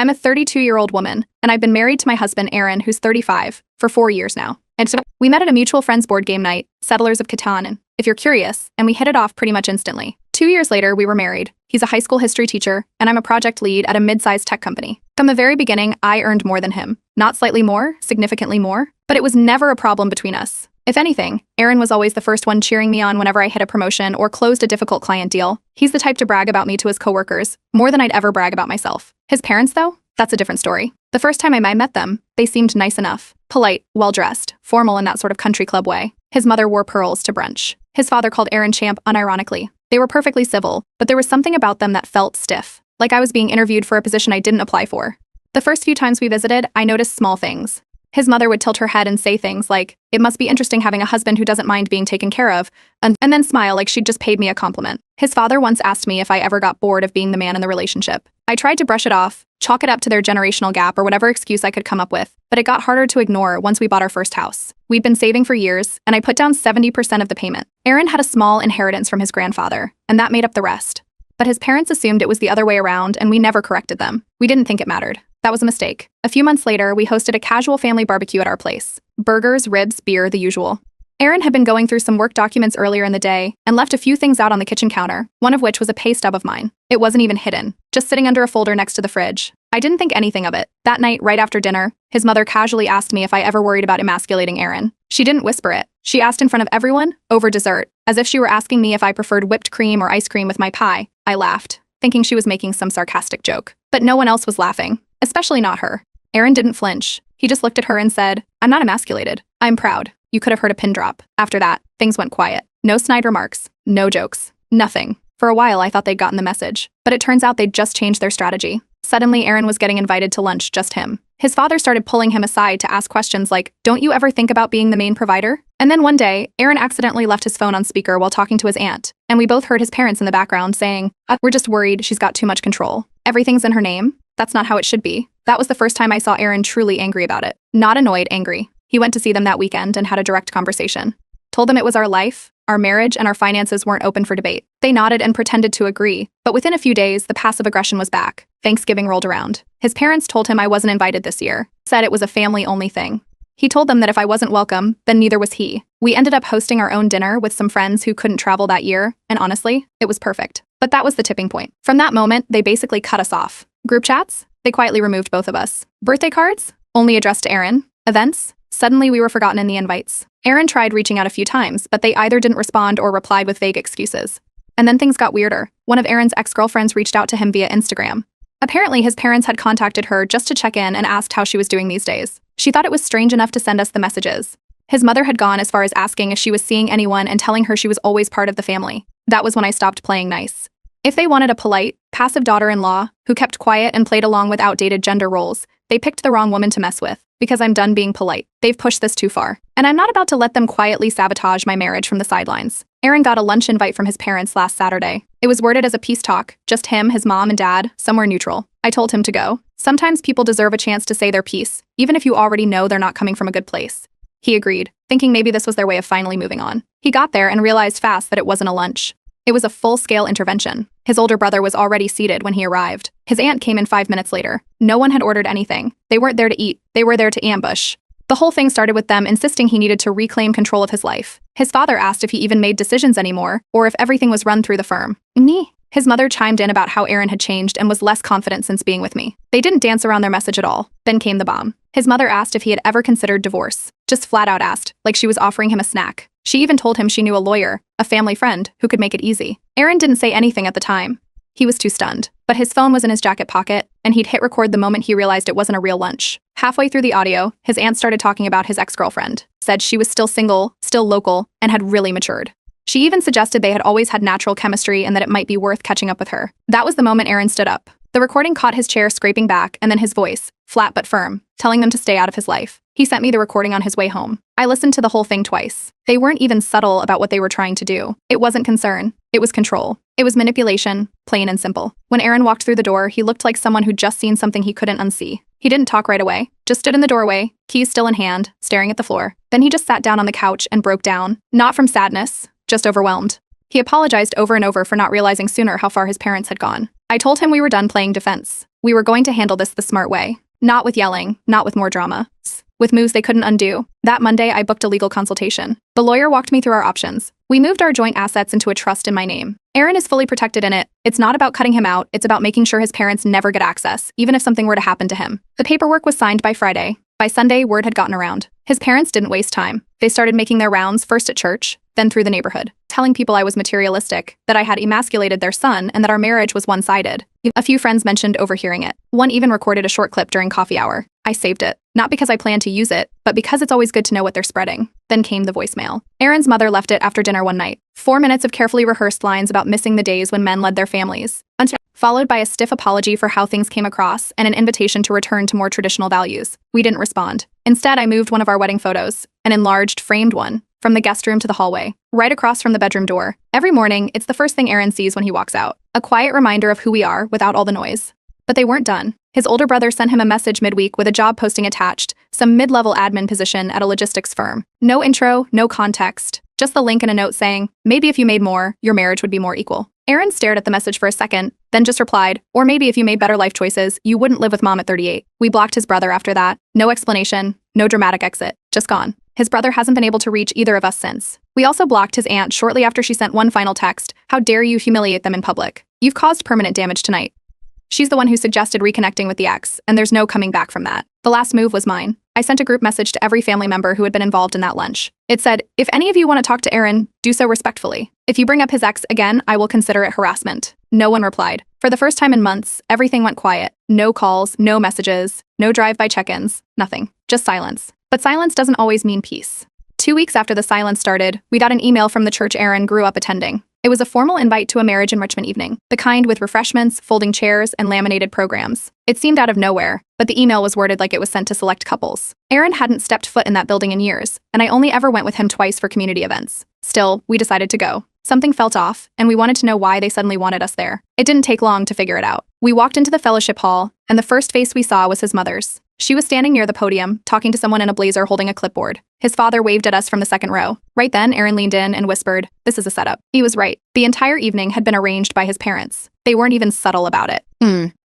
I'm a 32-year-old woman, and I've been married to my husband, Aaron, who's 35, for 4 years now. And so we met at a mutual friends board game night, Settlers of Catan, and if you're curious, and we hit it off pretty much instantly. 2 years later, we were married. He's a high school history teacher, and I'm a project lead at a mid-sized tech company. From the very beginning, I earned more than him. Not slightly more, significantly more, but it was never a problem between us. If anything, Aaron was always the first one cheering me on whenever I hit a promotion or closed a difficult client deal. He's the type to brag about me to his coworkers, more than I'd ever brag about myself. His parents, though? That's a different story. The first time I met them, they seemed nice enough. Polite, well-dressed, formal in that sort of country club way. His mother wore pearls to brunch. His father called Aaron champ unironically. They were perfectly civil, but there was something about them that felt stiff, like I was being interviewed for a position I didn't apply for. The first few times we visited, I noticed small things. His mother would tilt her head and say things like, "It must be interesting having a husband who doesn't mind being taken care of," and then smile like she'd just paid me a compliment. His father once asked me if I ever got bored of being the man in the relationship. I tried to brush it off, chalk it up to their generational gap or whatever excuse I could come up with, but it got harder to ignore once we bought our first house. We'd been saving for years, and I put down 70% of the payment. Aaron had a small inheritance from his grandfather, and that made up the rest. But his parents assumed it was the other way around, and we never corrected them. We didn't think it mattered. That was a mistake. A few months later, we hosted a casual family barbecue at our place. Burgers, ribs, beer, the usual. Aaron had been going through some work documents earlier in the day and left a few things out on the kitchen counter, one of which was a pay stub of mine. It wasn't even hidden, just sitting under a folder next to the fridge. I didn't think anything of it. That night, right after dinner, his mother casually asked me if I ever worried about emasculating Aaron. She didn't whisper it. She asked in front of everyone, over dessert, as if she were asking me if I preferred whipped cream or ice cream with my pie. I laughed, thinking she was making some sarcastic joke. But no one else was laughing, especially not her. Aaron didn't flinch. He just looked at her and said, "I'm not emasculated. I'm proud." You could have heard a pin drop. After that, things went quiet. No snide remarks, no jokes, nothing. For a while, I thought they'd gotten the message, but it turns out they'd just changed their strategy. Suddenly, Aaron was getting invited to lunch, just him. His father started pulling him aside to ask questions like, "Don't you ever think about being the main provider?" And then one day, Aaron accidentally left his phone on speaker while talking to his aunt, and we both heard his parents in the background saying, "We're just worried she's got too much control. Everything's in her name. That's not how it should be." That was the first time I saw Aaron truly angry about it. Not annoyed, angry. He went to see them that weekend and had a direct conversation. Told them it was our life, our marriage, and our finances weren't open for debate. They nodded and pretended to agree, but within a few days, the passive aggression was back. Thanksgiving rolled around. His parents told him I wasn't invited this year, said it was a family-only thing. He told them that if I wasn't welcome, then neither was he. We ended up hosting our own dinner with some friends who couldn't travel that year, and honestly, it was perfect. But that was the tipping point. From that moment, they basically cut us off. Group chats? They quietly removed both of us. Birthday cards? Only addressed to Aaron. Events? Suddenly we were forgotten in the invites. Aaron tried reaching out a few times, but they either didn't respond or replied with vague excuses. And then things got weirder. One of Aaron's ex-girlfriends reached out to him via Instagram. Apparently, his parents had contacted her just to check in and asked how she was doing these days. She thought it was strange enough to send us the messages. His mother had gone as far as asking if she was seeing anyone and telling her she was always part of the family. That was when I stopped playing nice. If they wanted a polite, passive daughter-in-law who kept quiet and played along with outdated gender roles, they picked the wrong woman to mess with. Because I'm done being polite. They've pushed this too far. And I'm not about to let them quietly sabotage my marriage from the sidelines. Aaron got a lunch invite from his parents last Saturday. It was worded as a peace talk, just him, his mom, and dad, somewhere neutral. I told him to go. Sometimes people deserve a chance to say their piece, even if you already know they're not coming from a good place. He agreed, thinking maybe this was their way of finally moving on. He got there and realized fast that it wasn't a lunch. It was a full-scale intervention. His older brother was already seated when he arrived. His aunt came in 5 minutes later. No one had ordered anything. They weren't there to eat. They were there to ambush. The whole thing started with them insisting he needed to reclaim control of his life. His father asked if he even made decisions anymore, or if everything was run through the firm. Me. His mother chimed in about how Aaron had changed and was less confident since being with me. They didn't dance around their message at all. Then came the bomb. His mother asked if he had ever considered divorce. Just flat out asked, like she was offering him a snack. She even told him she knew a lawyer, a family friend, who could make it easy. Aaron didn't say anything at the time. He was too stunned. But his phone was in his jacket pocket, and he'd hit record the moment he realized it wasn't a real lunch. Halfway through the audio, his aunt started talking about his ex-girlfriend. Said she was still single, still local, and had really matured. She even suggested they had always had natural chemistry and that it might be worth catching up with her. That was the moment Aaron stood up. The recording caught his chair scraping back, and then his voice, flat but firm, telling them to stay out of his life. He sent me the recording on his way home. I listened to the whole thing twice. They weren't even subtle about what they were trying to do. It wasn't concern. It was control. It was manipulation, plain and simple. When Aaron walked through the door, he looked like someone who'd just seen something he couldn't unsee. He didn't talk right away, just stood in the doorway, keys still in hand, staring at the floor. Then he just sat down on the couch and broke down, not from sadness, just overwhelmed. He apologized over and over for not realizing sooner how far his parents had gone. I told him we were done playing defense. We were going to handle this the smart way. Not with yelling, not with more drama. With moves they couldn't undo. That Monday, I booked a legal consultation. The lawyer walked me through our options. We moved our joint assets into a trust in my name. Aaron is fully protected in it. It's not about cutting him out, it's about making sure his parents never get access, even if something were to happen to him. The paperwork was signed by Friday. By Sunday, word had gotten around. His parents didn't waste time. They started making their rounds, first at church, then through the neighborhood, telling people I was materialistic, that I had emasculated their son, and that our marriage was one-sided. A few friends mentioned overhearing it. One even recorded a short clip during coffee hour. I saved it. Not because I planned to use it, but because it's always good to know what they're spreading. Then came the voicemail. Aaron's mother left it after dinner one night. 4 minutes of carefully rehearsed lines about missing the days when men led their families, followed by a stiff apology for how things came across and an invitation to return to more traditional values. We didn't respond. Instead, I moved one of our wedding photos, an enlarged, framed one, from the guest room to the hallway, right across from the bedroom door. Every morning, it's the first thing Aaron sees when he walks out. A quiet reminder of who we are without all the noise. But they weren't done. His older brother sent him a message midweek with a job posting attached, some mid-level admin position at a logistics firm. No intro, no context, just the link and a note saying, maybe if you made more, your marriage would be more equal. Aaron stared at the message for a second, then just replied, or maybe if you made better life choices, you wouldn't live with mom at 38. We blocked his brother after that. No explanation, no dramatic exit, just gone. His brother hasn't been able to reach either of us since. We also blocked his aunt shortly after she sent one final text, how dare you humiliate them in public. You've caused permanent damage tonight. She's the one who suggested reconnecting with the ex, and there's no coming back from that. The last move was mine. I sent a group message to every family member who had been involved in that lunch. It said, if any of you want to talk to Aaron, do so respectfully. If you bring up his ex again, I will consider it harassment. No one replied. For the first time in months, everything went quiet. No calls, no messages, no drive-by check-ins, nothing. Just silence. But silence doesn't always mean peace. 2 weeks after the silence started, we got an email from the church Aaron grew up attending. It was a formal invite to a marriage enrichment evening, the kind with refreshments, folding chairs, and laminated programs. It seemed out of nowhere, but the email was worded like it was sent to select couples. Aaron hadn't stepped foot in that building in years, and I only ever went with him twice for community events. Still, we decided to go. Something felt off, and we wanted to know why they suddenly wanted us there. It didn't take long to figure it out. We walked into the fellowship hall, and the first face we saw was his mother's. She was standing near the podium, talking to someone in a blazer holding a clipboard. His father waved at us from the second row. Right then, Aaron leaned in and whispered, "This is a setup." He was right. The entire evening had been arranged by his parents. They weren't even subtle about it.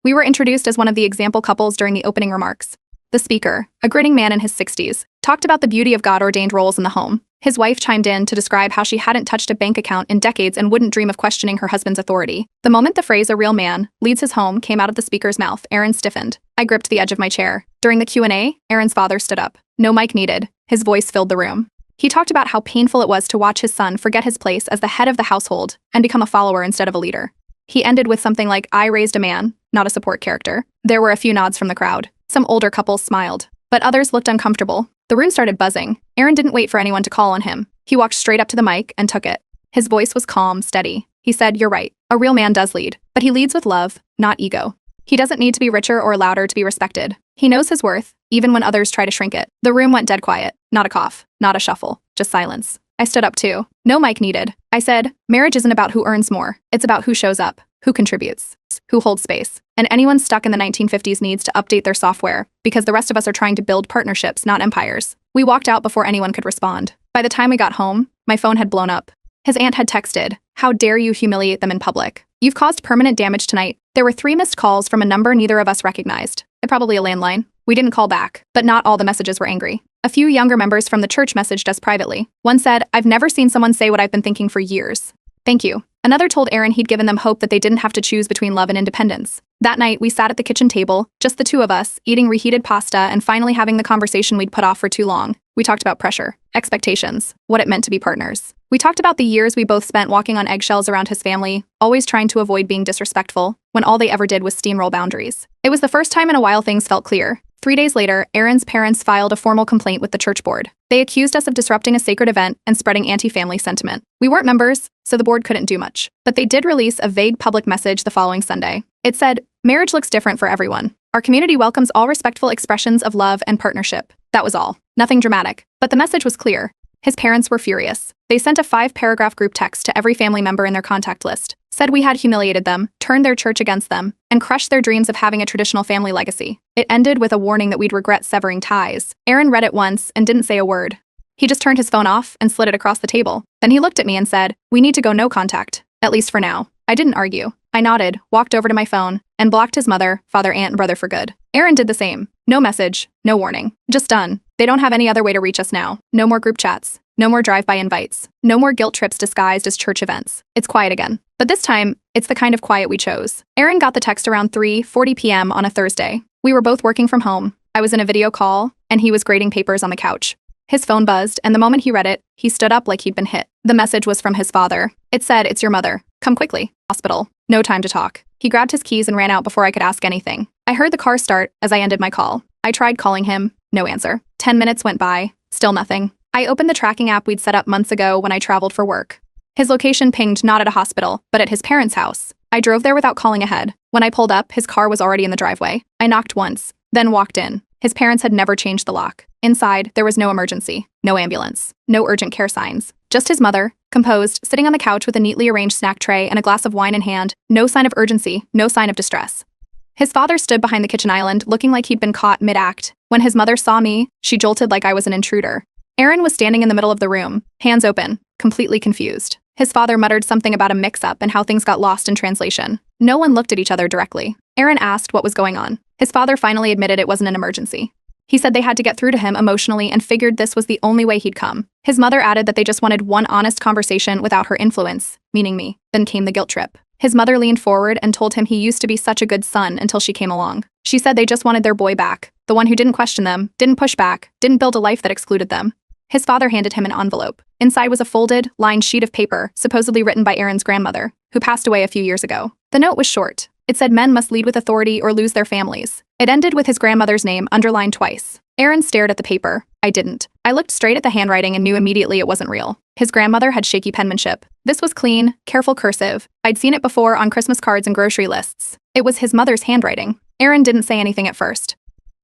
We were introduced as one of the example couples during the opening remarks. The speaker, a grinning man in his 60s, talked about the beauty of God-ordained roles in the home. His wife chimed in to describe how she hadn't touched a bank account in decades and wouldn't dream of questioning her husband's authority. The moment the phrase "a real man leads his home" came out of the speaker's mouth, Aaron stiffened. I gripped the edge of my chair. During the Q&A, Aaron's father stood up. No mic needed. His voice filled the room. He talked about how painful it was to watch his son forget his place as the head of the household and become a follower instead of a leader. He ended with something like, "I raised a man, not a support character." There were a few nods from the crowd. Some older couples smiled, but others looked uncomfortable. The room started buzzing. Aaron didn't wait for anyone to call on him. He walked straight up to the mic and took it. His voice was calm, steady. He said, "You're right. A real man does lead, but he leads with love, not ego. He doesn't need to be richer or louder to be respected. He knows his worth, even when others try to shrink it." The room went dead quiet. Not a cough, not a shuffle, just silence. I stood up too. No mic needed. I said, "Marriage isn't about who earns more. It's about who shows up, who contributes, who holds space. And anyone stuck in the 1950s needs to update their software, because the rest of us are trying to build partnerships, not empires." We walked out before anyone could respond. By the time we got home, my phone had blown up. His aunt had texted, "How dare you humiliate them in public? You've caused permanent damage tonight." There were 3 missed calls from a number neither of us recognized. Probably a landline. We didn't call back, but not all the messages were angry. A few younger members from the church messaged us privately. One said, "I've never seen someone say what I've been thinking for years. Thank you." Another told Aaron he'd given them hope that they didn't have to choose between love and independence. That night, we sat at the kitchen table, just the two of us, eating reheated pasta and finally having the conversation we'd put off for too long. We talked about pressure, expectations, what it meant to be partners. We talked about the years we both spent walking on eggshells around his family, always trying to avoid being disrespectful, when all they ever did was steamroll boundaries. It was the first time in a while things felt clear. 3 days later, Aaron's parents filed a formal complaint with the church board. They accused us of disrupting a sacred event and spreading anti-family sentiment. We weren't members, so the board couldn't do much. But they did release a vague public message the following Sunday. It said, "Marriage looks different for everyone. Our community welcomes all respectful expressions of love and partnership." That was all. Nothing dramatic. But the message was clear. His parents were furious. They sent a 5-paragraph group text to every family member in their contact list, said we had humiliated them, turned their church against them, and crushed their dreams of having a traditional family legacy. It ended with a warning that we'd regret severing ties. Aaron read it once and didn't say a word. He just turned his phone off and slid it across the table. Then he looked at me and said, "We need to go no contact." at least for now. I didn't argue. I nodded, walked over to my phone, and blocked his mother, father, aunt, and brother for good. Aaron did the same. No message, no warning. Just done. They don't have any other way to reach us now. No more group chats. No more drive-by invites. No more guilt trips disguised as church events. It's quiet again. But this time, it's the kind of quiet we chose. Aaron got the text around 3:40 p.m. on a Thursday. We were both working from home. I was in a video call, and he was grading papers on the couch. His phone buzzed, and the moment he read it, he stood up like he'd been hit. The message was from his father. It said, "It's your mother. Come quickly. Hospital." No time to talk. He grabbed his keys and ran out before I could ask anything. I heard the car start as I ended my call. I tried calling him. No answer. 10 minutes went by. Still nothing. I opened the tracking app we'd set up months ago when I traveled for work. His location pinged not at a hospital, but at his parents' house. I drove there without calling ahead. When I pulled up, his car was already in the driveway. I knocked once, then walked in. His parents had never changed the lock. Inside, there was no emergency, no ambulance, no urgent care signs. Just his mother, composed, sitting on the couch with a neatly arranged snack tray and a glass of wine in hand. No sign of urgency, no sign of distress. His father stood behind the kitchen island, looking like he'd been caught mid-act. When his mother saw me, she jolted like I was an intruder. Aaron was standing in the middle of the room, hands open, completely confused. His father muttered something about a mix-up and how things got lost in translation. No one looked at each other directly. Aaron asked what was going on. His father finally admitted it wasn't an emergency. He said they had to get through to him emotionally and figured this was the only way he'd come. His mother added that they just wanted one honest conversation without her influence, meaning me. Then came the guilt trip. His mother leaned forward and told him he used to be such a good son until she came along. She said they just wanted their boy back, the one who didn't question them, didn't push back, didn't build a life that excluded them. His father handed him an envelope. Inside was a folded, lined sheet of paper, supposedly written by Aaron's grandmother, who passed away a few years ago. The note was short. It said men must lead with authority or lose their families. It ended with his grandmother's name underlined twice. Aaron stared at the paper. I didn't. I looked straight at the handwriting and knew immediately it wasn't real. His grandmother had shaky penmanship. This was clean, careful cursive. I'd seen it before on Christmas cards and grocery lists. It was his mother's handwriting. Aaron didn't say anything at first.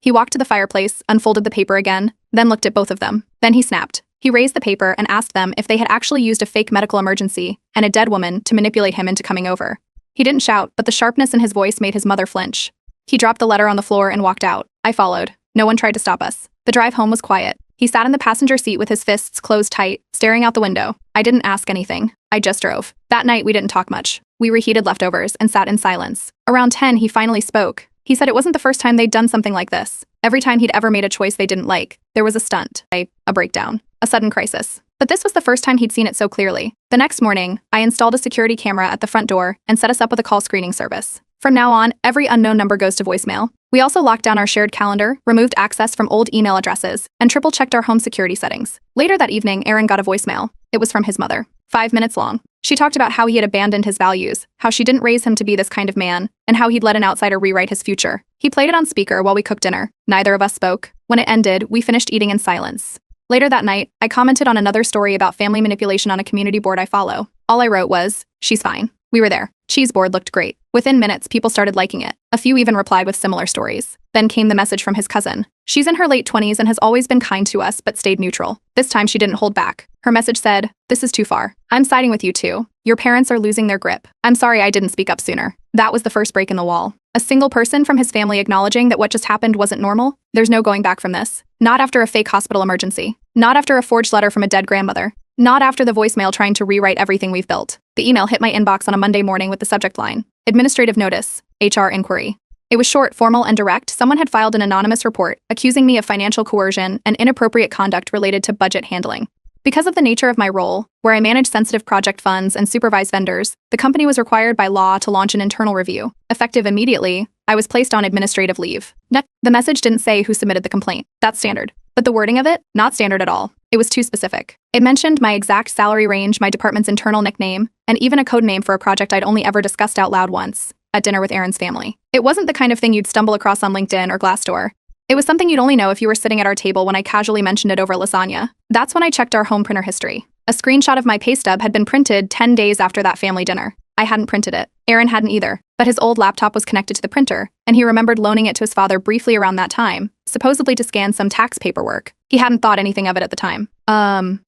He walked to the fireplace, unfolded the paper again, then looked at both of them. Then he snapped. He raised the paper and asked them if they had actually used a fake medical emergency and a dead woman to manipulate him into coming over. He didn't shout, but the sharpness in his voice made his mother flinch. He dropped the letter on the floor and walked out. I followed. No one tried to stop us. The drive home was quiet. He sat in the passenger seat with his fists closed tight, staring out the window. I didn't ask anything. I just drove. That night, we didn't talk much. We reheated leftovers and sat in silence. Around 10, he finally spoke. He said it wasn't the first time they'd done something like this. Every time he'd ever made a choice they didn't like, there was a stunt, a breakdown, a sudden crisis. But this was the first time he'd seen it so clearly. The next morning, I installed a security camera at the front door and set us up with a call screening service. From now on, every unknown number goes to voicemail. We also locked down our shared calendar, removed access from old email addresses, and triple-checked our home security settings. Later that evening, Aaron got a voicemail. It was from his mother. 5 minutes long. She talked about how he had abandoned his values, how she didn't raise him to be this kind of man, and how he'd let an outsider rewrite his future. He played it on speaker while we cooked dinner. Neither of us spoke. When it ended, we finished eating in silence. Later that night, I commented on another story about family manipulation on a community board I follow. All I wrote was, "She's fine." We were there. Cheese board looked great. Within minutes, people started liking it. A few even replied with similar stories. Then came the message from his cousin. She's in her late 20s and has always been kind to us but stayed neutral. This time she didn't hold back. Her message said, "This is too far. I'm siding with you too. Your parents are losing their grip. I'm sorry I didn't speak up sooner." That was the first break in the wall. A single person from his family acknowledging that what just happened wasn't normal. There's no going back from this. Not after a fake hospital emergency. Not after a forged letter from a dead grandmother. Not after the voicemail trying to rewrite everything we've built. The email hit my inbox on a Monday morning with the subject line, "Administrative Notice, HR Inquiry." It was short, formal, and direct. Someone had filed an anonymous report accusing me of financial coercion and inappropriate conduct related to budget handling. Because of the nature of my role, where I manage sensitive project funds and supervise vendors, the company was required by law to launch an internal review. Effective immediately, I was placed on administrative leave. The message didn't say who submitted the complaint. That's standard. But the wording of it, not standard at all. It was too specific. It mentioned my exact salary range, my department's internal nickname, and even a code name for a project I'd only ever discussed out loud once, at dinner with Aaron's family. It wasn't the kind of thing you'd stumble across on LinkedIn or Glassdoor. It was something you'd only know if you were sitting at our table when I casually mentioned it over lasagna. That's when I checked our home printer history. A screenshot of my pay stub had been printed 10 days after that family dinner. I hadn't printed it. Aaron hadn't either, but his old laptop was connected to the printer, and he remembered loaning it to his father briefly around that time, supposedly to scan some tax paperwork. He hadn't thought anything of it at the time.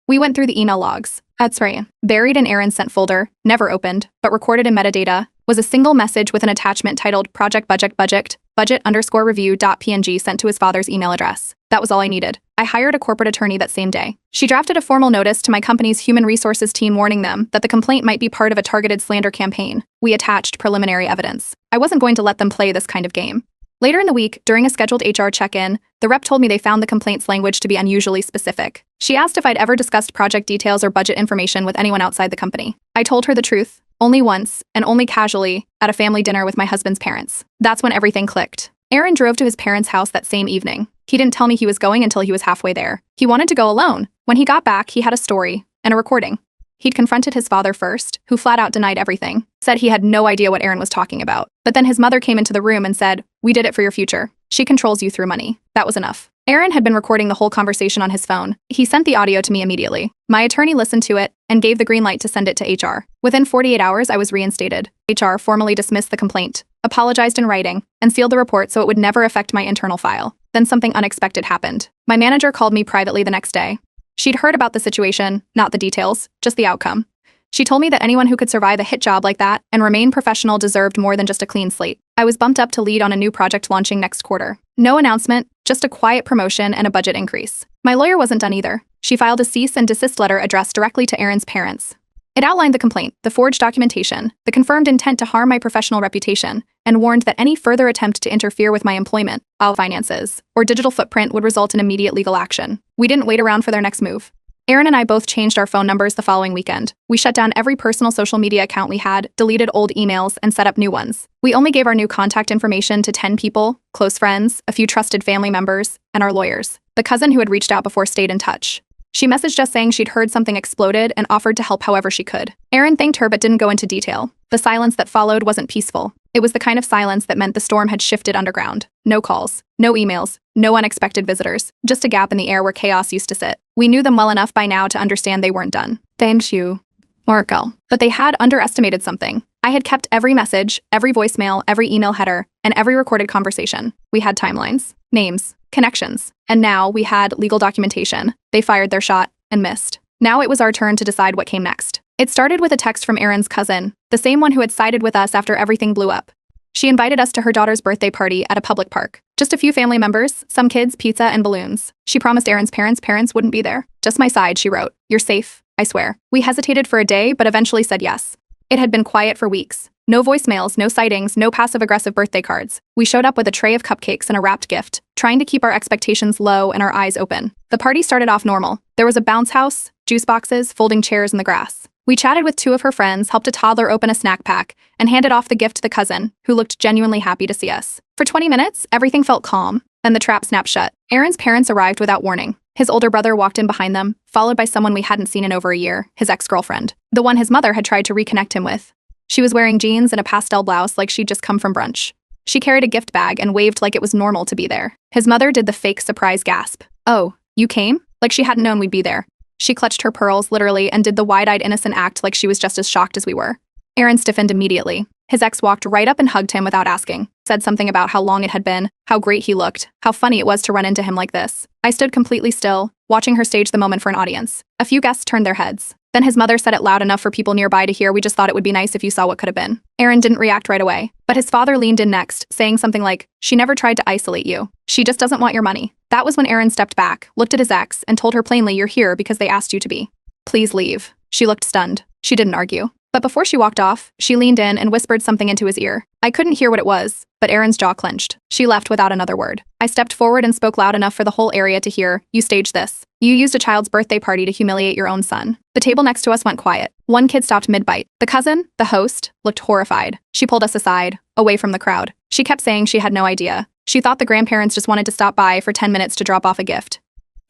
We went through the email logs. That's right. Buried in Aaron's sent folder, never opened, but recorded in metadata, was a single message with an attachment titled budget_review.png sent to his father's email address. That was all I needed. I hired a corporate attorney that same day. She drafted a formal notice to my company's human resources team warning them that the complaint might be part of a targeted slander campaign. We attached preliminary evidence. I wasn't going to let them play this kind of game. Later in the week, during a scheduled HR check-in, the rep told me they found the complaint's language to be unusually specific. She asked if I'd ever discussed project details or budget information with anyone outside the company. I told her the truth, only once, and only casually, at a family dinner with my husband's parents. That's when everything clicked. Aaron drove to his parents' house that same evening. He didn't tell me he was going until he was halfway there. He wanted to go alone. When he got back, he had a story and a recording. He'd confronted his father first, who flat out denied everything, said he had no idea what Aaron was talking about. But then his mother came into the room and said, "We did it for your future. She controls you through money." That was enough. Aaron had been recording the whole conversation on his phone. He sent the audio to me immediately. My attorney listened to it and gave the green light to send it to HR. Within 48 hours, I was reinstated. HR formally dismissed the complaint, apologized in writing, and sealed the report so it would never affect my internal file. Then something unexpected happened. My manager called me privately the next day. She'd heard about the situation, not the details, just the outcome. She told me that anyone who could survive a hit job like that and remain professional deserved more than just a clean slate. I was bumped up to lead on a new project launching next quarter. No announcement, just a quiet promotion and a budget increase. My lawyer wasn't done either. She filed a cease and desist letter addressed directly to Aaron's parents. It outlined the complaint, the forged documentation, the confirmed intent to harm my professional reputation, and warned that any further attempt to interfere with my employment, finances, or digital footprint would result in immediate legal action. We didn't wait around for their next move. Aaron and I both changed our phone numbers the following weekend. We shut down every personal social media account we had, deleted old emails, and set up new ones. We only gave our new contact information to 10 people, close friends, a few trusted family members, and our lawyers. The cousin who had reached out before stayed in touch. She messaged us saying she'd heard something exploded and offered to help however she could. Aaron thanked her but didn't go into detail. The silence that followed wasn't peaceful. It was the kind of silence that meant the storm had shifted underground. No calls, no emails, no unexpected visitors, just a gap in the air where chaos used to sit. We knew them well enough by now to understand they weren't done. Thank you, Markel. But they had underestimated something. I had kept every message, every voicemail, every email header, and every recorded conversation. We had timelines, names, connections, and now we had legal documentation. They fired their shot and missed. Now it was our turn to decide what came next. It started with a text from Aaron's cousin, the same one who had sided with us after everything blew up. She invited us to her daughter's birthday party at a public park. Just a few family members, some kids, pizza, and balloons. She promised Aaron's parents wouldn't be there. Just my side, she wrote. "You're safe, I swear." We hesitated for a day, but eventually said yes. It had been quiet for weeks. No voicemails, no sightings, no passive-aggressive birthday cards. We showed up with a tray of cupcakes and a wrapped gift, trying to keep our expectations low and our eyes open. The party started off normal. There was a bounce house, juice boxes, folding chairs in the grass. We chatted with two of her friends, helped a toddler open a snack pack, and handed off the gift to the cousin, who looked genuinely happy to see us. For 20 minutes, everything felt calm. Then the trap snapped shut. Aaron's parents arrived without warning. His older brother walked in behind them, followed by someone we hadn't seen in over a year, his ex-girlfriend. The one his mother had tried to reconnect him with. She was wearing jeans and a pastel blouse like she'd just come from brunch. She carried a gift bag and waved like it was normal to be there. His mother did the fake surprise gasp. "Oh, you came?" Like she hadn't known we'd be there. She clutched her pearls, literally, and did the wide-eyed innocent act like she was just as shocked as we were. Aaron stiffened immediately. His ex walked right up and hugged him without asking, said something about how long it had been, how great he looked, how funny it was to run into him like this. I stood completely still, watching her stage the moment for an audience. A few guests turned their heads. Then his mother said it loud enough for people nearby to hear. "We just thought it would be nice if you saw what could have been." Aaron didn't react right away, but his father leaned in next, saying something like, "She never tried to isolate you. She just doesn't want your money." That was when Aaron stepped back, looked at his ex, and told her plainly, "You're here because they asked you to be. Please leave." She looked stunned. She didn't argue. But before she walked off, she leaned in and whispered something into his ear. I couldn't hear what it was, but Aaron's jaw clenched. She left without another word. I stepped forward and spoke loud enough for the whole area to hear, "You staged this. You used a child's birthday party to humiliate your own son." The table next to us went quiet. One kid stopped mid-bite. The cousin, the host, looked horrified. She pulled us aside, away from the crowd. She kept saying she had no idea. She thought the grandparents just wanted to stop by for 10 minutes to drop off a gift.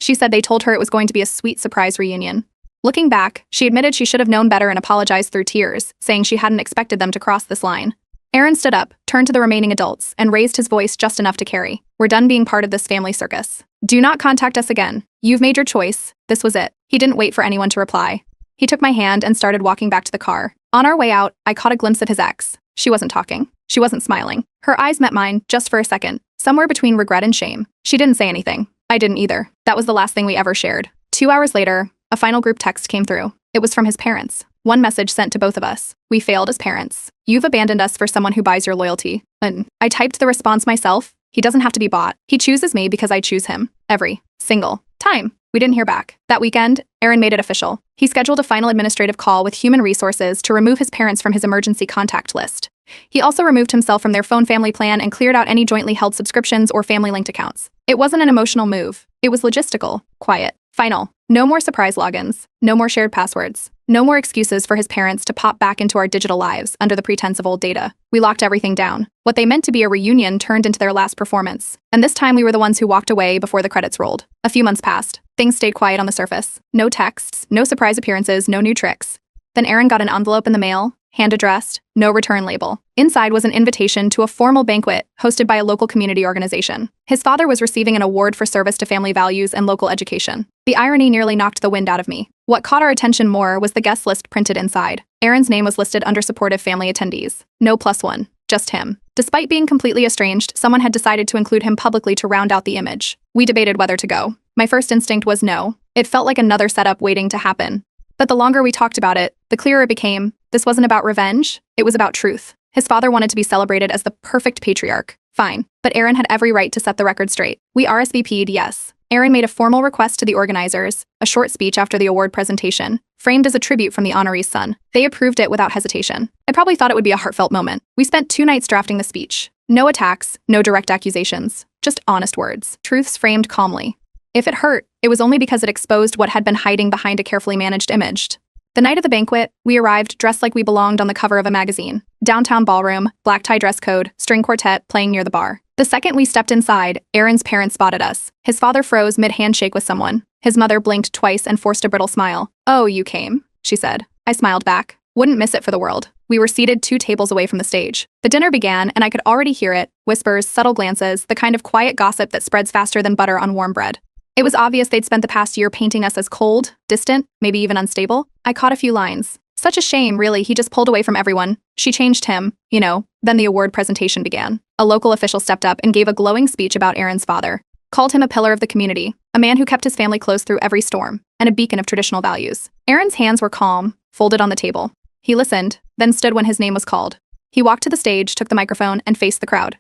She said they told her it was going to be a sweet surprise reunion. Looking back, she admitted she should have known better and apologized through tears, saying she hadn't expected them to cross this line. Aaron stood up, turned to the remaining adults, and raised his voice just enough to carry. "We're done being part of this family circus. Do not contact us again. You've made your choice. This was it." He didn't wait for anyone to reply. He took my hand and started walking back to the car. On our way out, I caught a glimpse of his ex. She wasn't talking. She wasn't smiling. Her eyes met mine, just for a second, somewhere between regret and shame. She didn't say anything. I didn't either. That was the last thing we ever shared. 2 hours later, a final group text came through. It was from his parents. One message sent to both of us. We failed as parents. You've abandoned us for someone who buys your loyalty. And I typed the response myself. He doesn't have to be bought. He chooses me because I choose him. Every single time. We didn't hear back. That weekend, Aaron made it official. He scheduled a final administrative call with Human Resources to remove his parents from his emergency contact list. He also removed himself from their phone family plan and cleared out any jointly held subscriptions or family-linked accounts. It wasn't an emotional move. It was logistical, quiet, final. No more surprise logins. No more shared passwords. No more excuses for his parents to pop back into our digital lives under the pretense of old data. We locked everything down. What they meant to be a reunion turned into their last performance. And this time we were the ones who walked away before the credits rolled. A few months passed. Things stayed quiet on the surface. No texts, no surprise appearances, no new tricks. Then Aaron got an envelope in the mail, hand-addressed, no return label. Inside was an invitation to a formal banquet hosted by a local community organization. His father was receiving an award for service to family values and local education. The irony nearly knocked the wind out of me. What caught our attention more was the guest list printed inside. Aaron's name was listed under supportive family attendees. No +1, just him. Despite being completely estranged, someone had decided to include him publicly to round out the image. We debated whether to go. My first instinct was no. It felt like another setup waiting to happen. But the longer we talked about it, the clearer it became. This wasn't about revenge, it was about truth. His father wanted to be celebrated as the perfect patriarch. Fine. But Aaron had every right to set the record straight. We RSVP'd, yes. Aaron made a formal request to the organizers, a short speech after the award presentation, framed as a tribute from the honoree's son. They approved it without hesitation. I probably thought it would be a heartfelt moment. We spent 2 nights drafting the speech. No attacks, no direct accusations, just honest words. Truths framed calmly. If it hurt, it was only because it exposed what had been hiding behind a carefully managed image. The night of the banquet, we arrived dressed like we belonged on the cover of a magazine. Downtown ballroom, black tie dress code, string quartet playing near the bar. The second we stepped inside, Aaron's parents spotted us. His father froze mid-handshake with someone. His mother blinked twice and forced a brittle smile. "Oh, you came," she said. I smiled back. Wouldn't miss it for the world. We were seated 2 tables away from the stage. The dinner began, and I could already hear it. Whispers, subtle glances, the kind of quiet gossip that spreads faster than butter on warm bread. It was obvious they'd spent the past year painting us as cold, distant, maybe even unstable. I caught a few lines. Such a shame, really, he just pulled away from everyone. She changed him, you know. Then the award presentation began. A local official stepped up and gave a glowing speech about Aaron's father. Called him a pillar of the community, a man who kept his family close through every storm, and a beacon of traditional values. Aaron's hands were calm, folded on the table. He listened, then stood when his name was called. He walked to the stage, took the microphone, and faced the crowd.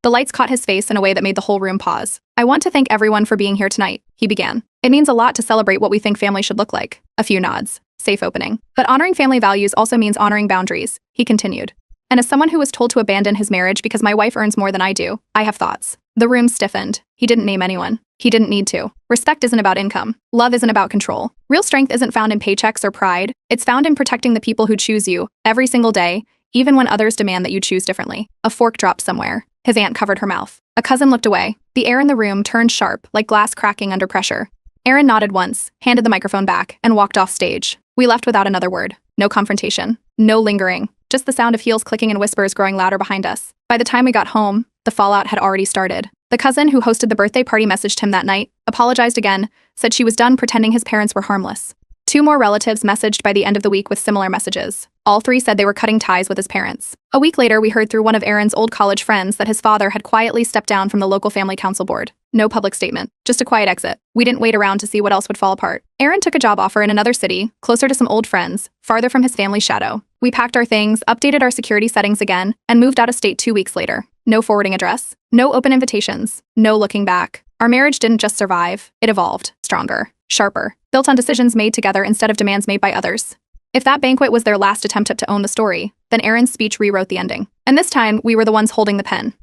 The lights caught his face in a way that made the whole room pause. "I want to thank everyone for being here tonight," he began. "It means a lot to celebrate what we think family should look like." A few nods. Safe opening. "But honoring family values also means honoring boundaries," he continued. "And as someone who was told to abandon his marriage because my wife earns more than I do, I have thoughts." The room stiffened. He didn't name anyone. He didn't need to. Respect isn't about income. Love isn't about control. Real strength isn't found in paychecks or pride. It's found in protecting the people who choose you, every single day, even when others demand that you choose differently. A fork dropped somewhere. His aunt covered her mouth. A cousin looked away. The air in the room turned sharp, like glass cracking under pressure. Aaron nodded once, handed the microphone back, and walked off stage. We left without another word. No confrontation. No lingering. Just the sound of heels clicking and whispers growing louder behind us. By the time we got home, the fallout had already started. The cousin who hosted the birthday party messaged him that night, apologized again, said she was done pretending his parents were harmless. 2 more relatives messaged by the end of the week with similar messages. All 3 said they were cutting ties with his parents. A week later, we heard through one of Aaron's old college friends that his father had quietly stepped down from the local family council board. No public statement, just a quiet exit. We didn't wait around to see what else would fall apart. Aaron took a job offer in another city, closer to some old friends, farther from his family's shadow. We packed our things, updated our security settings again, and moved out of state 2 weeks later. No forwarding address, no open invitations, no looking back. Our marriage didn't just survive, it evolved, stronger, sharper, built on decisions made together instead of demands made by others. If that banquet was their last attempt to own the story, then Aaron's speech rewrote the ending. And this time, we were the ones holding the pen.